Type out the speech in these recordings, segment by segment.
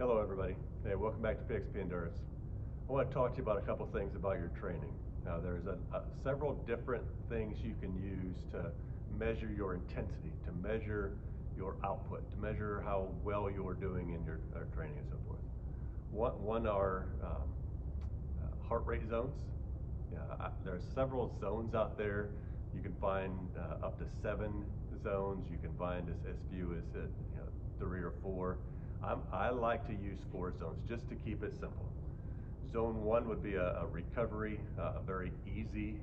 Hello everybody. Hey, welcome back to PXP Endurance. I want to talk to you about a couple things about your training. Now there's several different things you can use to measure your intensity, to measure your output, to measure how well you're doing in your training and so forth. One are heart rate zones. There's several zones out there. You can find up to 7 zones. You can find as few as 3 or 4. I like to use 4 zones just to keep it simple. Zone 1 would be a recovery, a very easy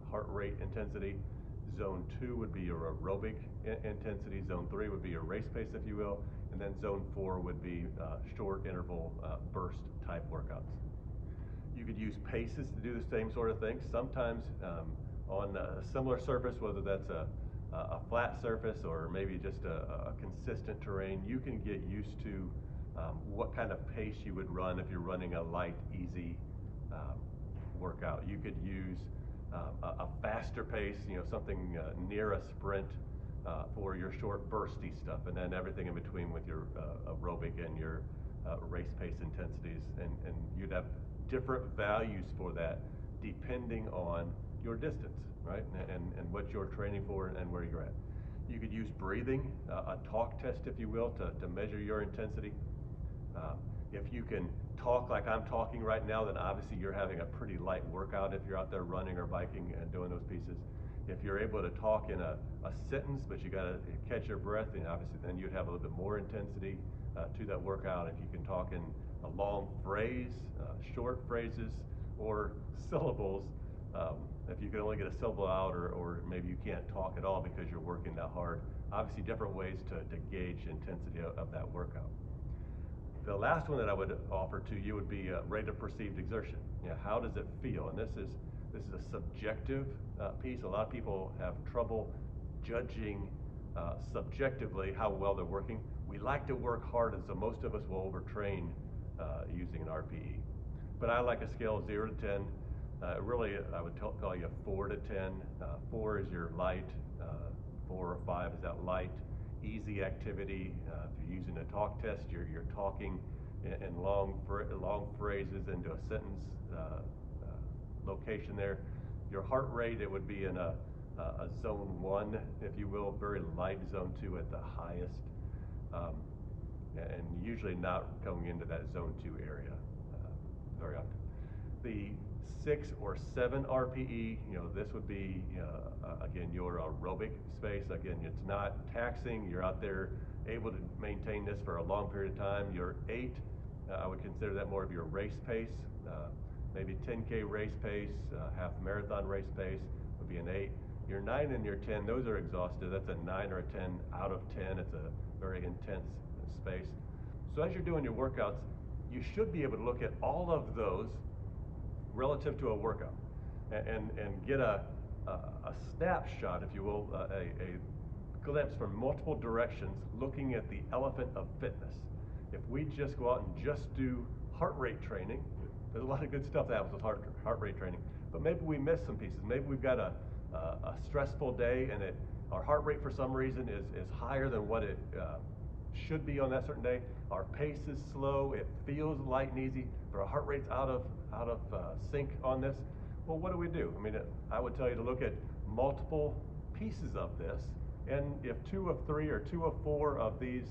heart rate intensity. Zone 2 would be your aerobic intensity. Zone 3 would be your race pace, if you will. And then Zone 4 would be short interval burst type workouts. You could use paces to do the same sort of thing. Sometimes on a similar surface, whether that's a flat surface or maybe just a consistent terrain, you can get used to what kind of pace you would run if you're running a light, easy workout. You could use a faster pace, something near a sprint for your short bursty stuff, and then everything in between with your aerobic and your race pace intensities, and you'd have different values for that depending on your distance, right? And what you're training for and where you're at. You could use breathing, a talk test, if you will, to measure your intensity. If you can talk like I'm talking right now, then obviously you're having a pretty light workout if you're out there running or biking and doing those pieces. If you're able to talk in a sentence, but you got to catch your breath, and obviously then you'd have a little bit more intensity to that workout. If you can talk in a long phrase, short phrases, or syllables, if you can only get a syllable out, or maybe you can't talk at all because you're working that hard, obviously different ways to gauge intensity of that workout. The last one that I would offer to you would be rate of perceived exertion. How does it feel? And this is a subjective piece. A lot of people have trouble judging subjectively how well they're working. We like to work hard, and so most of us will overtrain using an RPE. But I like a scale of 0 to 10. Really, I would call you a 4 to 10. 4 is your light, 4 or 5 is that light, easy activity. If you're using a talk test, you're talking in long phrases into a sentence location there. Your heart rate, it would be in a zone 1, if you will, very light, zone 2 at the highest, and usually not going into that zone 2 area very often. The 6 or 7 RPE, this would be, again, your aerobic space. Again, it's not taxing. You're out there able to maintain this for a long period of time. Your 8, I would consider that more of your race pace. Maybe 10K race pace, half marathon race pace would be an 8. Your 9 and your 10, those are exhausted. That's a 9 or a 10 out of 10. It's a very intense space. So as you're doing your workouts, you should be able to look at all of those relative to a workout and get a snapshot, if you will, a glimpse from multiple directions, looking at the elephant of fitness. If we just go out and just do heart rate training, there's a lot of good stuff that happens with heart rate training, but maybe we miss some pieces. Maybe we've got a stressful day, and our heart rate for some reason is higher than what it should be on that certain day. Our pace is slow, it feels light and easy, but our heart rate's out of sync on this. Well, what do we do? I mean, I would tell you to look at multiple pieces of this, and if 2 of 3 or 2 of 4 of these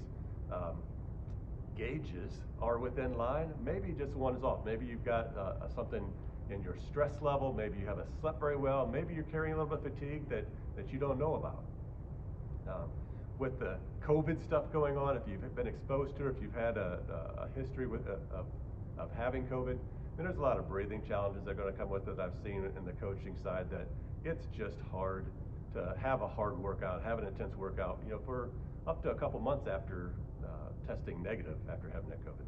gauges are within line, maybe just one is off. Maybe you've got something in your stress level, maybe you haven't slept very well, maybe you're carrying a little bit of fatigue that you don't know about. With the COVID stuff going on, if you've been exposed to it, if you've had a history of having COVID, then there's a lot of breathing challenges that are going to come with it. I've seen in the coaching side that it's just hard to have a hard workout, have an intense workout, for up to a couple months after testing negative after having that COVID.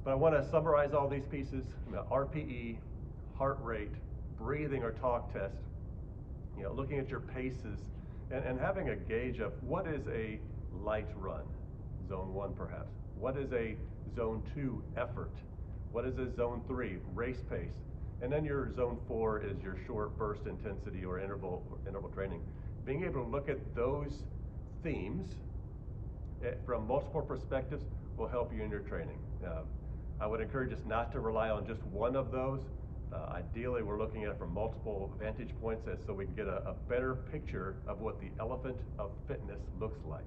But I want to summarize all these pieces: RPE, heart rate, breathing or talk test, looking at your paces, and having a gauge of what is a light run, zone 1 perhaps. What is a zone 2 effort? What is a zone 3 race pace? And then your zone 4 is your short burst intensity or interval training. Being able to look at those themes from multiple perspectives will help you in your training. I would encourage us not to rely on just one of those. Ideally, we're looking at it from multiple vantage points so we can get a better picture of what the elephant of fitness looks like.